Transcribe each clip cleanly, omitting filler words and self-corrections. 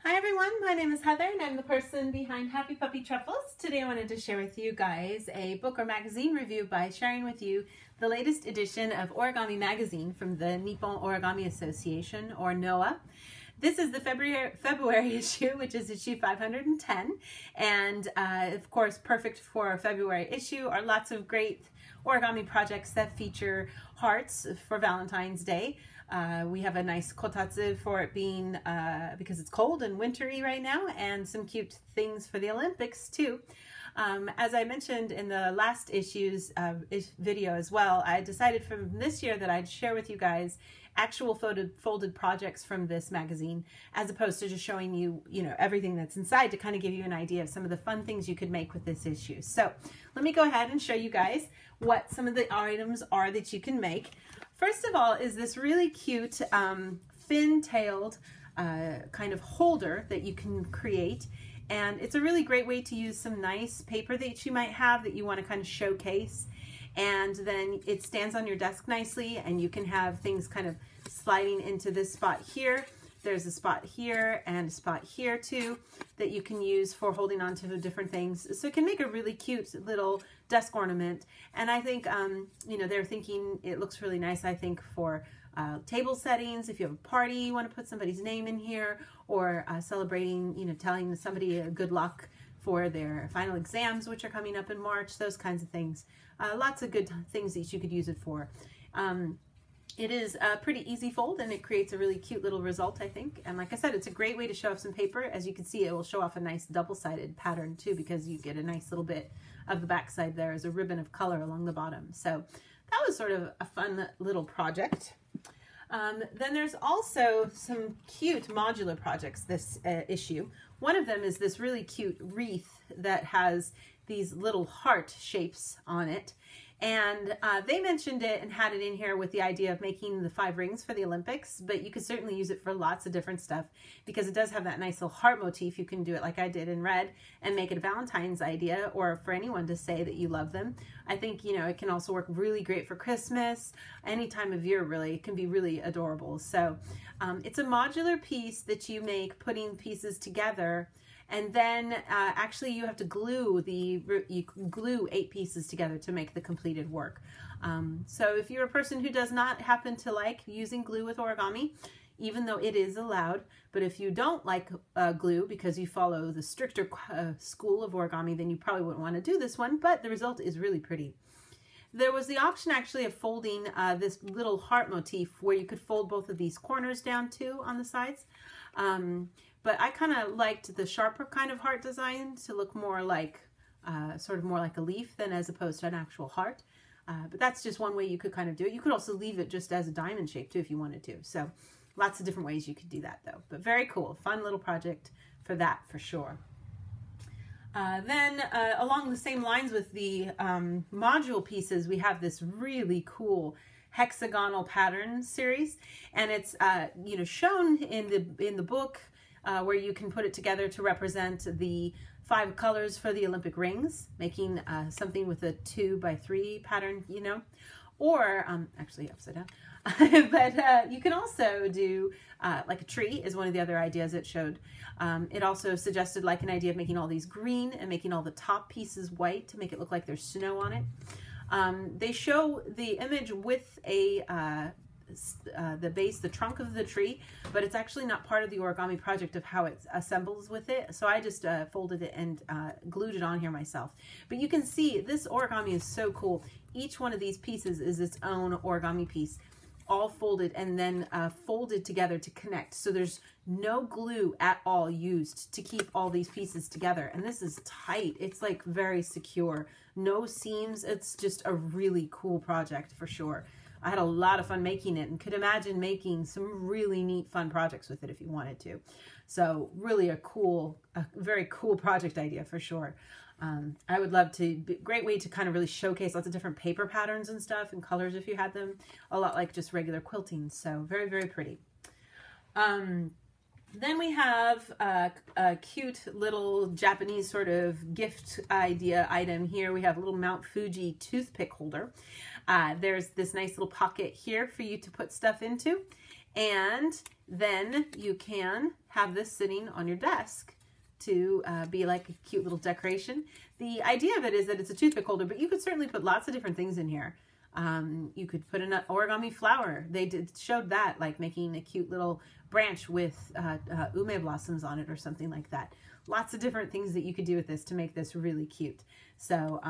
Hi everyone, my name is Heather and I'm the person behind Happy Puppy Truffles. Today I wanted to share with you guys a book or magazine review by sharing with you the latest edition of Origami magazine from the Nippon Origami Association, or NOA. This is the February issue, which is issue 510, and of course perfect for a February issue are lots of great origami projects that feature hearts for Valentine's Day. We have a nice kotatsu for it being, because it's cold and wintry right now, and some cute things for the Olympics too. As I mentioned in the last issue's video as well, I decided from this year that I'd share with you guys actual folded projects from this magazine, as opposed to just showing you, everything that's inside, to kind of give you an idea of some of the fun things you could make with this issue. So let me go ahead and show you guys what some of the items are that you can make. First of all is this really cute fin-tailed kind of holder that you can create. And it's a really great way to use some nice paper that you might have that you want to kind of showcase. And then it stands on your desk nicely, and you can have things kind of sliding into this spot here. There's a spot here and a spot here too that you can use for holding on to different things. So it can make a really cute little desk ornament. And I think, they're thinking it looks really nice, I think, for table settings. If you have a party, you want to put somebody's name in here, or celebrating, telling somebody good luck for their final exams, which are coming up in March, those kinds of things. Lots of good things that you could use it for. It is a pretty easy fold, and it creates a really cute little result, I think. And like I said, it's a great way to show off some paper. As you can see, it will show off a nice double-sided pattern too, because you get a nice little bit of the backside there as a ribbon of color along the bottom. So that was sort of a fun little project. Then there's also some cute modular projects this issue. One of them is this really cute wreath that has these little heart shapes on it. And they mentioned it and had it in here with the idea of making the 5 rings for the Olympics, but you could certainly use it for lots of different stuff, because it does have that nice little heart motif. You can do it like I did in red and make it a Valentine's idea, or for anyone to say that you love them. I think, it can also work really great for Christmas, any time of year really. It can be really adorable. So it's a modular piece that you make putting pieces together. And then actually you have to glue 8 pieces together to make the completed work. So if you're a person who does not happen to like using glue with origami, even though it is allowed, but if you don't like glue because you follow the stricter school of origami, then you probably wouldn't want to do this one, but the result is really pretty. There was the option actually of folding this little heart motif where you could fold both of these corners down too on the sides. But I kind of liked the sharper kind of heart design to look more like, sort of more like a leaf than as opposed to an actual heart. But that's just one way you could kind of do it. You could also leave it just as a diamond shape too if you wanted to. So lots of different ways you could do that though. But very cool, fun little project for that for sure. Then along the same lines with the module pieces, we have this really cool hexagonal pattern series, and it's shown in the book where you can put it together to represent the 5 colors for the Olympic rings, making something with a 2x3 pattern, or actually upside down. But you can also do like a tree is one of the other ideas it showed. It also suggested like an idea of making all these green and making all the top pieces white to make it look like there's snow on it. They show the image with the base, the trunk of the tree, but it's actually not part of the origami project of how it assembles with it. So I just folded it and glued it on here myself. But you can see this origami is so cool. Each one of these pieces is its own origami piece, all folded and then folded together to connect. So there's no glue at all used to keep all these pieces together. And this is tight. It's like very secure. No seams. It's just a really cool project for sure. I had a lot of fun making it and could imagine making some really neat fun projects with it if you wanted to. So really a very cool project idea for sure. I would love to, great way to kind of really showcase lots of different paper patterns and stuff and colors if you had them, a lot like just regular quilting. So very, very pretty. Then we have a cute little Japanese sort of gift idea item here. We have a little Mount Fuji toothpick holder. There's this nice little pocket here for you to put stuff into. And then you can have this sitting on your desk to be like a cute little decoration. The idea of it is that it's a toothpick holder, but you could certainly put lots of different things in here. You could put an origami flower. They showed that, like making a cute little branch with ume blossoms on it or something like that. Lots of different things that you could do with this to make this really cute. So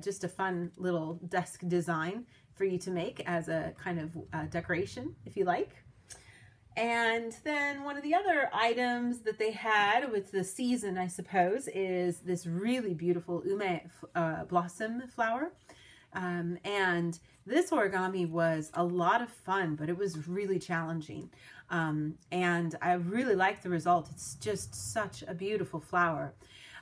just a fun little desk design for you to make as a kind of decoration, if you like. And then one of the other items that they had with the season, I suppose, is this really beautiful ume blossom flower. And this origami was a lot of fun, but it was really challenging. And I really like the result. It's just such a beautiful flower.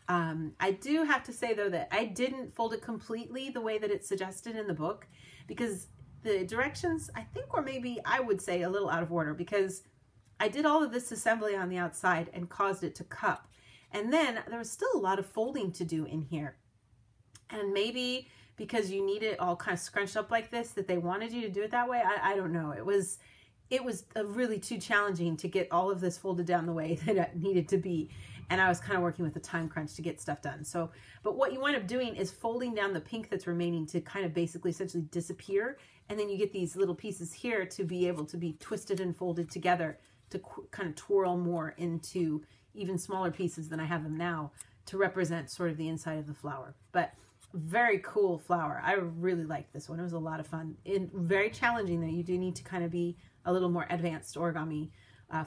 I do have to say, though, that I didn't fold it completely the way that it's suggested in the book, because the directions, I think, were maybe, I would say, a little out of order, because I did all of this assembly on the outside and caused it to cup. And then there was still a lot of folding to do in here. And maybe because you need it all kind of scrunched up like this, that they wanted you to do it that way. I don't know. It was really too challenging to get all of this folded down the way that it needed to be. And I was kind of working with a time crunch to get stuff done. So, but what you wind up doing is folding down the pink that's remaining to kind of basically essentially disappear. And then you get these little pieces here to be able to be twisted and folded together to kind of twirl more into even smaller pieces than I have them now to represent sort of the inside of the flower. But very cool flower. I really liked this one. It was a lot of fun. Very challenging, though. You do need to kind of be a little more advanced origami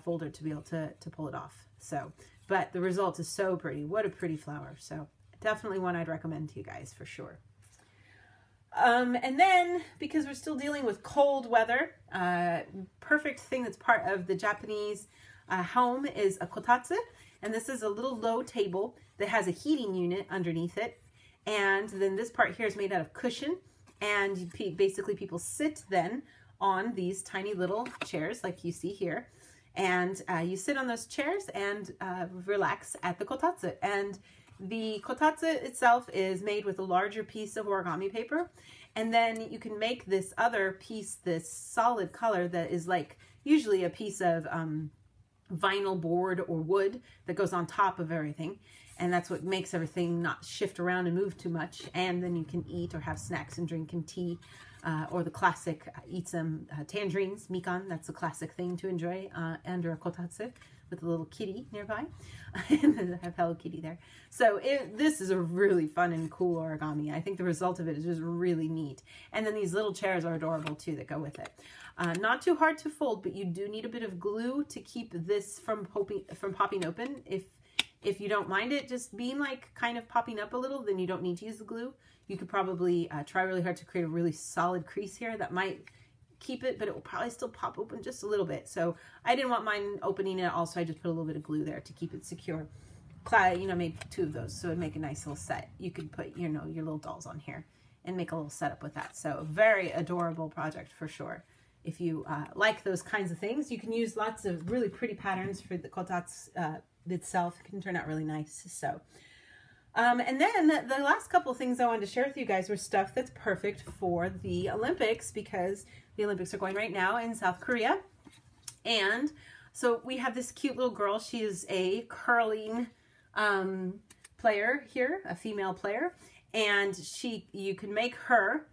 folder to be able to pull it off. So, but the result is so pretty. What a pretty flower. So definitely one I'd recommend to you guys for sure. And then, because we're still dealing with cold weather, perfect thing that's part of the Japanese home is a kotatsu. And this is a little low table that has a heating unit underneath it. And then this part here is made out of cushion. And basically people sit then on these tiny little chairs like you see here. And you sit on those chairs and relax at the kotatsu. And the kotatsu itself is made with a larger piece of origami paper. And then you can make this other piece, this solid color that is like usually a piece of vinyl board or wood that goes on top of everything. And that's what makes everything not shift around and move too much. And then you can eat or have snacks and drink and tea. Or the classic, eat some tangerines, mikan. That's a classic thing to enjoy under a kotatsu with a little kitty nearby. And I have Hello Kitty there. So this is a really fun and cool origami. I think the result of it is just really neat. And then these little chairs are adorable too that go with it. Not too hard to fold, but you do need a bit of glue to keep this from popping open. If you don't mind it just being like kind of popping up a little, then you don't need to use the glue. You could probably try really hard to create a really solid crease here that might keep it, but it will probably still pop open just a little bit. So I didn't want mine opening at all, so I just put a little bit of glue there to keep it secure. Made 2 of those, so it'd make a nice little set. You could put, your little dolls on here and make a little setup with that. So very adorable project for sure. If you like those kinds of things, you can use lots of really pretty patterns for the kotatsu itself. It can turn out really nice. So, and then the last couple of things I wanted to share with you guys were stuff that's perfect for the Olympics, because the Olympics are going right now in South Korea. And so we have this cute little girl. She is a curling player here, a female player, and you can make her.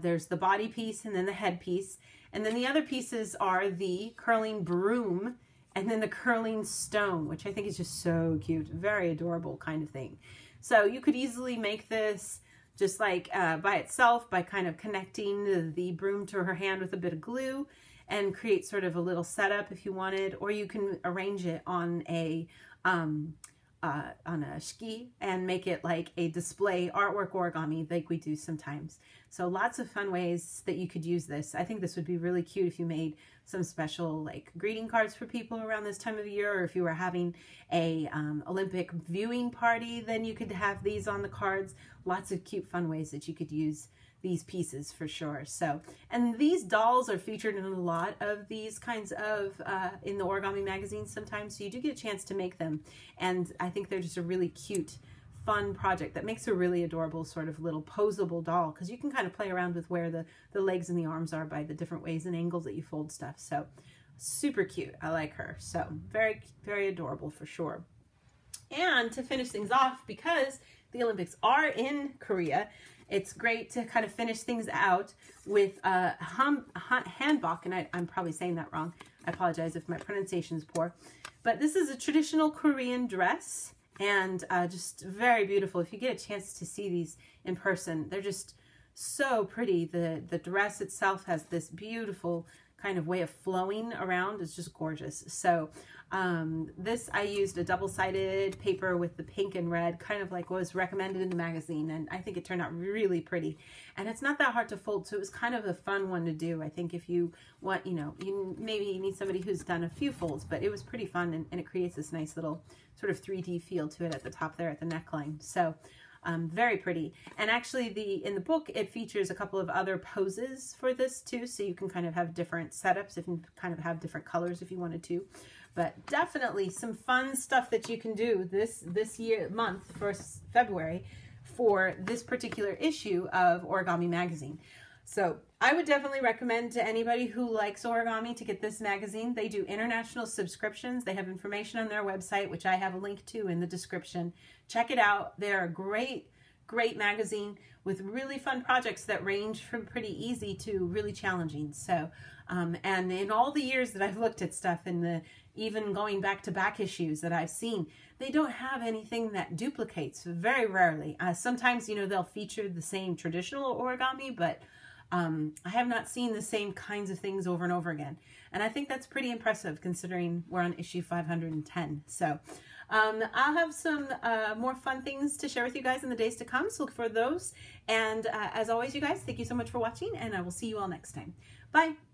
There's the body piece and then the head piece. And then the other pieces are the curling broom and then the curling stone, which I think is just so cute. Very adorable kind of thing. So you could easily make this just like by itself by kind of connecting the broom to her hand with a bit of glue and create sort of a little setup if you wanted, or you can arrange it on a shiki and make it like a display artwork origami like we do sometimes. So lots of fun ways that you could use this. I think this would be really cute if you made some special like greeting cards for people around this time of year, or if you were having a Olympic viewing party, then you could have these on the cards. Lots of cute fun ways that you could use these pieces for sure. So, and these dolls are featured in a lot of these kinds of in the origami magazines sometimes, so you do get a chance to make them, and I think they're just a really cute fun project that makes a really adorable sort of little posable doll, because you can kind of play around with where the legs and the arms are by the different ways and angles that you fold stuff. So super cute. I like her. So very, very adorable for sure. And to finish things off, because the Olympics are in Korea, it's great to kind of finish things out with hanbok, and I'm probably saying that wrong. I apologize if my pronunciation is poor. But this is a traditional Korean dress, and just very beautiful. If you get a chance to see these in person, they're just so pretty. The dress itself has this beautiful kind of way of flowing around. It's just gorgeous. So this, I used a double-sided paper with the pink and red, kind of like was recommended in the magazine, and I think it turned out really pretty. And it's not that hard to fold, so it was kind of a fun one to do. I think if you want, you know, maybe you need somebody who's done a few folds, but it was pretty fun, and it creates this nice little sort of 3D feel to it at the top there at the neckline. So very pretty. And actually in the book, it features a couple of other poses for this too, so you can kind of have different setups, if you kind of have different colors if you wanted to. But definitely some fun stuff that you can do this month for February for this particular issue of Origami magazine. So I would definitely recommend to anybody who likes origami to get this magazine. They do international subscriptions. They have information on their website, which I have a link to in the description. Check it out. They're a great, great magazine with really fun projects that range from pretty easy to really challenging. So, and in all the years that I've looked at stuff, and even going back to back issues that I've seen, they don't have anything that duplicates, very rarely. Sometimes, you know, they'll feature the same traditional origami, but I have not seen the same kinds of things over and over again. And I think that's pretty impressive considering we're on issue 510. So I'll have some more fun things to share with you guys in the days to come, so look for those. And as always, you guys, thank you so much for watching, and I will see you all next time. Bye!